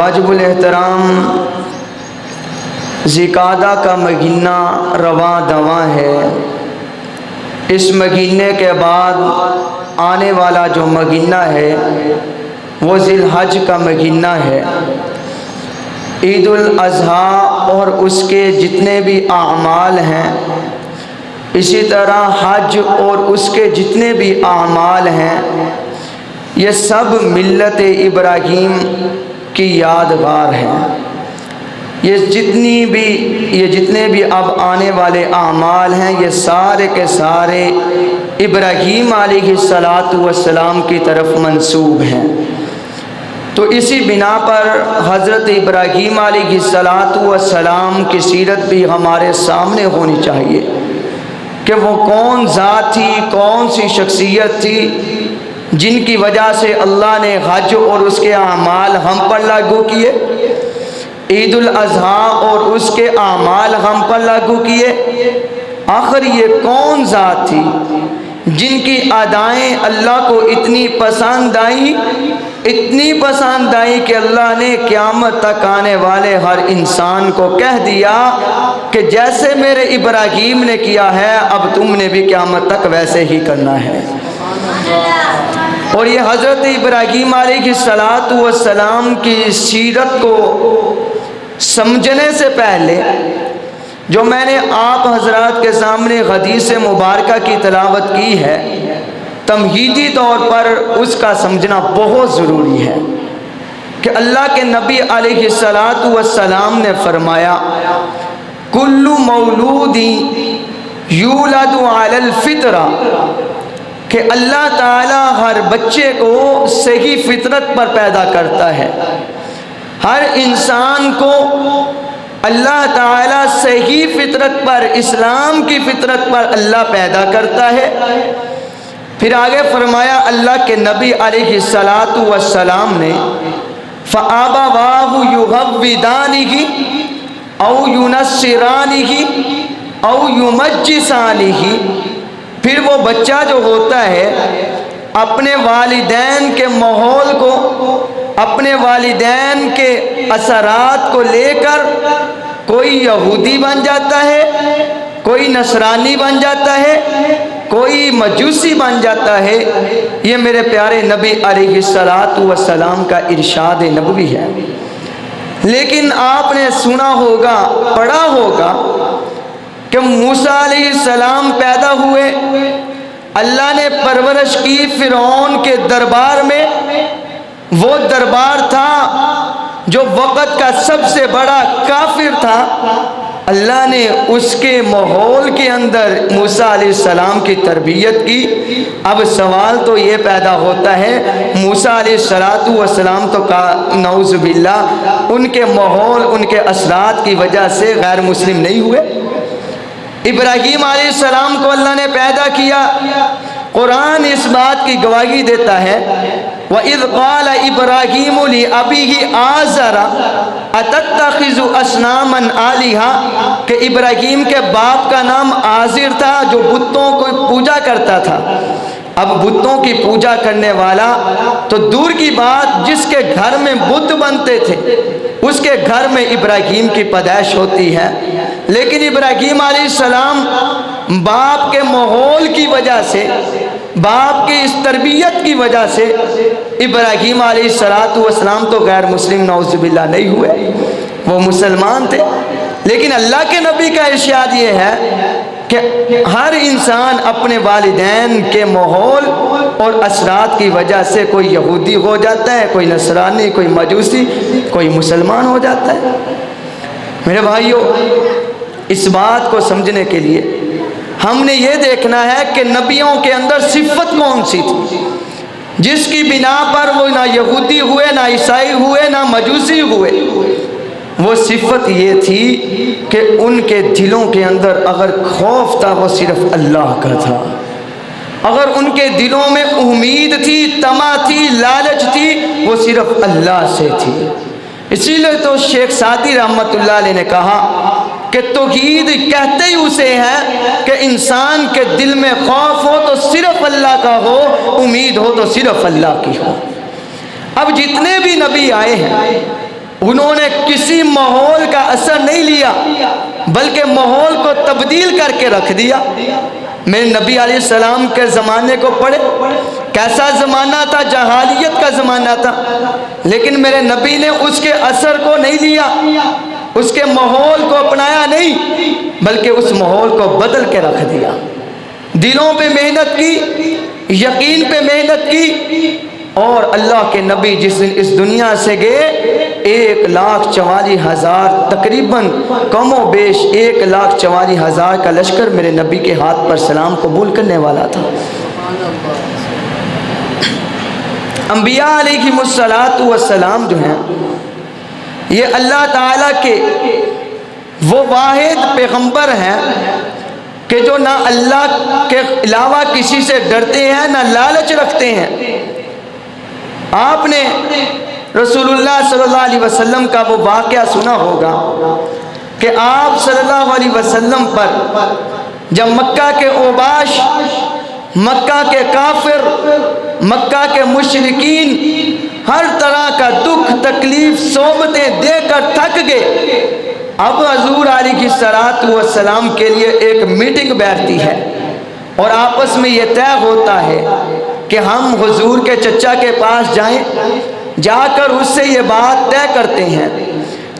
واجب الاحترام ذی-القعدہ کا مہینہ رواں دواں ہے۔ اس مہینے کے بعد آنے والا جو مہینہ ہے وہ ذی الحج کا مہینہ ہے۔ عید الاضحیٰ اور اس کے جتنے بھی اعمال ہیں، اسی طرح حج اور اس کے جتنے بھی اعمال ہیں، یہ سب ملت ابراہیم کی یادگار ہیں۔ یہ جتنے بھی اب آنے والے اعمال ہیں، یہ سارے کے سارے ابراہیم علیہ السلام کی طرف منسوب ہیں۔ تو اسی بنا پر حضرت ابراہیم علیہ السلام کی سیرت بھی ہمارے سامنے ہونی چاہیے کہ وہ کون ذات تھی، کون سی شخصیت تھی جن کی وجہ سے اللہ نے حج اور اس کے اعمال ہم پر لاگو کیے، عید الاضحیٰ اور اس کے اعمال ہم پر لاگو کیے۔ آخر یہ کون ذات تھی جن کی ادائیں اللہ کو اتنی پسند آئیں کہ اللہ نے قیامت تک آنے والے ہر انسان کو کہہ دیا کہ جیسے میرے ابراہیم نے کیا ہے اب تم نے بھی قیامت تک ویسے ہی کرنا ہے۔ اور یہ حضرت ابراہیم علیہ السلام کی سیرت کو سمجھنے سے پہلے جو میں نے آپ حضرات کے سامنے حدیث مبارکہ کی تلاوت کی ہے، تمہیدی طور پر اس کا سمجھنا بہت ضروری ہے کہ اللہ کے نبی علیہ السلام نے فرمایا کل مولود یولد علی الفطرہ، کہ اللہ تعالیٰ ہر بچے کو صحیح فطرت پر پیدا کرتا ہے۔ ہر انسان کو اللہ تعالیٰ صحیح فطرت پر، اسلام کی فطرت پر اللہ پیدا کرتا ہے۔ پھر آگے فرمایا اللہ کے نبی علیہ السلام نے فَآبَوَاهُ يُهَوِّدَانِهِ أَوْ يُنَصِّرَانِهِ أَوْ يُمَجِّسَانِهِ، پھر وہ بچہ جو ہوتا ہے اپنے والدین کے ماحول کو، اپنے والدین کے اثرات کو لے کر کوئی یہودی بن جاتا ہے، کوئی نصرانی بن جاتا ہے، کوئی مجوسی بن جاتا ہے۔ یہ میرے پیارے نبی علیہ السلام کا ارشاد نبوی ہے۔ لیکن آپ نے سنا ہوگا، پڑھا ہوگا کہ موسیٰ علیہ السلام پیدا ہوئے، اللہ نے پرورش کی فرعون کے دربار میں۔ وہ دربار تھا جو وقت کا سب سے بڑا کافر تھا، اللہ نے اس کے ماحول کے اندر موسیٰ علیہ السلام کی تربیت کی۔ اب سوال تو یہ پیدا ہوتا ہے موسیٰ علیہ السلام تو نعوذ باللہ ان کے ماحول، ان کے اثرات کی وجہ سے غیر مسلم نہیں ہوئے؟ ابراہیم علیہ السلام کو اللہ نے پیدا کیا۔ قرآن اس بات کی گواہی دیتا ہے وَإِذْ قَالَ إِبْرَاهِيمُ لِأَبِيهِ آزَرَ أَتَتَّخِذُ أَصْنَامًا آلِهَةً، کہ ابراہیم کے باپ کا نام آزر تھا جو بتوں کو پوجا کرتا تھا۔ اب بتوں کی پوجا کرنے والا تو دور کی بات، جس کے گھر میں بت بنتے تھے اس کے گھر میں ابراہیم کی پیدائش ہوتی ہے۔ لیکن ابراہیم علیہ السلام باپ کے ماحول کی وجہ سے، باپ کی اس تربیت کی وجہ سے ابراہیم علیہ السلام تو غیر مسلم نعوذ باللہ نہیں ہوئے، وہ مسلمان تھے۔ لیکن اللہ کے نبی کا ارشاد یہ ہے کہ ہر انسان اپنے والدین کے ماحول اور اثرات کی وجہ سے کوئی یہودی ہو جاتا ہے، کوئی نصرانی، کوئی مجوسی، کوئی مسلمان ہو جاتا ہے۔ میرے بھائیوں، اس بات کو سمجھنے کے لیے ہم نے یہ دیکھنا ہے کہ نبیوں کے اندر صفت کون سی تھی جس کی بنا پر وہ نہ یہودی ہوئے، نہ عیسائی ہوئے، نہ مجوسی ہوئے۔ وہ صفت یہ تھی کہ ان کے دلوں کے اندر اگر خوف تھا وہ صرف اللہ کا تھا، اگر ان کے دلوں میں امید تھی، طمع تھی، لالچ تھی، وہ صرف اللہ سے تھی۔ اسی لیے تو شیخ سعدی رحمت اللہ علیہ نے کہا کہ توحید کہتے ہی اسے ہے کہ انسان کے دل میں خوف ہو تو صرف اللہ کا ہو، امید ہو تو صرف اللہ کی ہو۔ اب جتنے بھی نبی آئے ہیں انہوں نے کسی ماحول کا اثر نہیں لیا بلکہ ماحول کو تبدیل کر کے رکھ دیا۔ میرے نبی علیہ السلام کے زمانے کو پڑھے، کیسا زمانہ تھا، جہالیت کا زمانہ تھا، لیکن میرے نبی نے اس کے اثر کو نہیں لیا، اس کے ماحول کو اپنایا نہیں، بلکہ اس ماحول کو بدل کے رکھ دیا۔ دلوں پہ محنت کی، یقین پہ محنت کی، اور اللہ کے نبی جس دن اس دنیا سے گئے 1,44,000 تقریباً کم و بیش 1,44,000 کا لشکر میرے نبی کے ہاتھ پر سلام قبول کرنے والا تھا۔ انبیاء علیہم السلام جو ہیں یہ اللہ تعالیٰ کے وہ واحد پیغمبر ہیں کہ جو نہ اللہ کے علاوہ کسی سے ڈرتے ہیں نہ لالچ رکھتے ہیں۔ آپ نے رسول اللہ صلی اللہ علیہ وسلم کا وہ واقعہ سنا ہوگا کہ آپ صلی اللہ علیہ وسلم پر جب مکہ کے اوباش، مکہ کے کافر، مکہ کے مشرکین ہر طرح کا دکھ تکلیف صحبتیں دے کر تھک گئے، اب حضور علیہ الصلوۃ والسلام کے لیے ایک میٹنگ بیٹھتی ہے اور آپس میں یہ طے ہوتا ہے کہ ہم حضور کے چچا کے پاس جائیں، جا کر اس سے یہ بات طے کرتے ہیں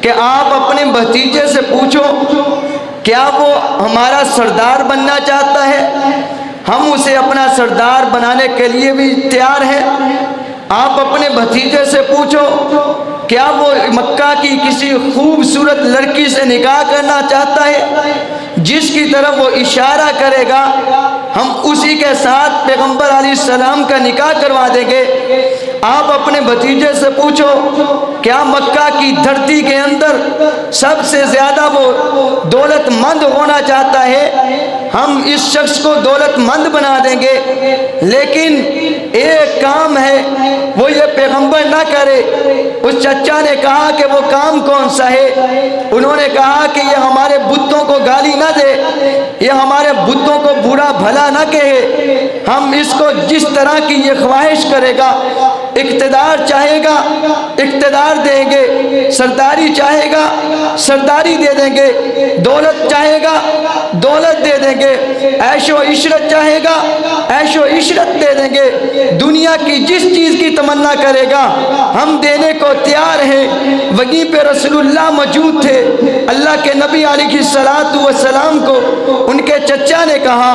کہ آپ اپنے بھتیجے سے پوچھو کیا وہ ہمارا سردار بننا چاہتا ہے، ہم اسے اپنا سردار بنانے کے لیے بھی تیار ہیں۔ آپ اپنے بھتیجے سے پوچھو کیا وہ مکہ کی کسی خوبصورت لڑکی سے نکاح کرنا چاہتا ہے، جس کی طرف وہ اشارہ کرے گا ہم اسی کے ساتھ پیغمبر علیہ السلام کا نکاح کروا دیں گے۔ آپ اپنے بھتیجے سے پوچھو کیا مکہ کی دھرتی کے اندر سب سے زیادہ وہ دولت مند ہونا چاہتا ہے، ہم اس شخص کو دولت مند بنا دیں گے، لیکن ایک کام ہے وہ یہ پیغمبر نہ کرے۔ اس چچا نے کہا کہ وہ کام کون سا ہے؟ انہوں نے کہا کہ یہ ہمارے بتوں کو گالی نہ دے، یہ ہمارے بتوں کو برا بھلا نہ کہے، ہم اس کو جس طرح کی یہ خواہش کرے گا، اقتدار چاہے گا اقتدار دیں گے، سرداری چاہے گا سرداری دے دیں گے، دولت چاہے گا دولت دے دیں گے، عیش و عشرت چاہے گا عیش و عشرت دے دیں گے، دنیا کی جس چیز کی تمنا کرے گا ہم دینے کو تیار ہیں۔ وہیں پہ رسول اللہ موجود تھے۔ اللہ کے نبی علیہ الصلوۃ والسلام کو ان کے چچا نے کہا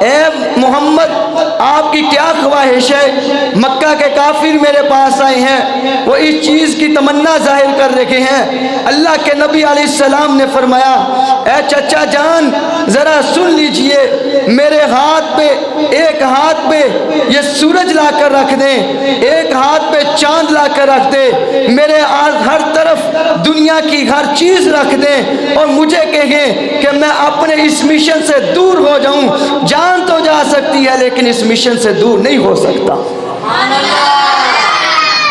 اے محمد آپ کی کیا خواہش ہے؟ مکہ کے کافر میرے پاس آئے ہیں، وہ اس چیز کی تمنا ظاہر کر رکھے ہیں۔ اللہ کے نبی علیہ السلام نے فرمایا اے چچا جان ذرا سن لیجئے، میرے ہاتھ پہ ایک ہاتھ پہ یہ سورج لا کر رکھ دیں، ایک ہاتھ پہ چاند لا کر رکھ دیں، میرے ہر طرف دنیا کی ہر چیز رکھ دیں اور مجھے کہیں کہ میں اپنے اس مشن سے دور ہو جاؤں۔ جان تو جا سکتی ہے لیکن اس مشن سے دور نہیں ہو سکتا۔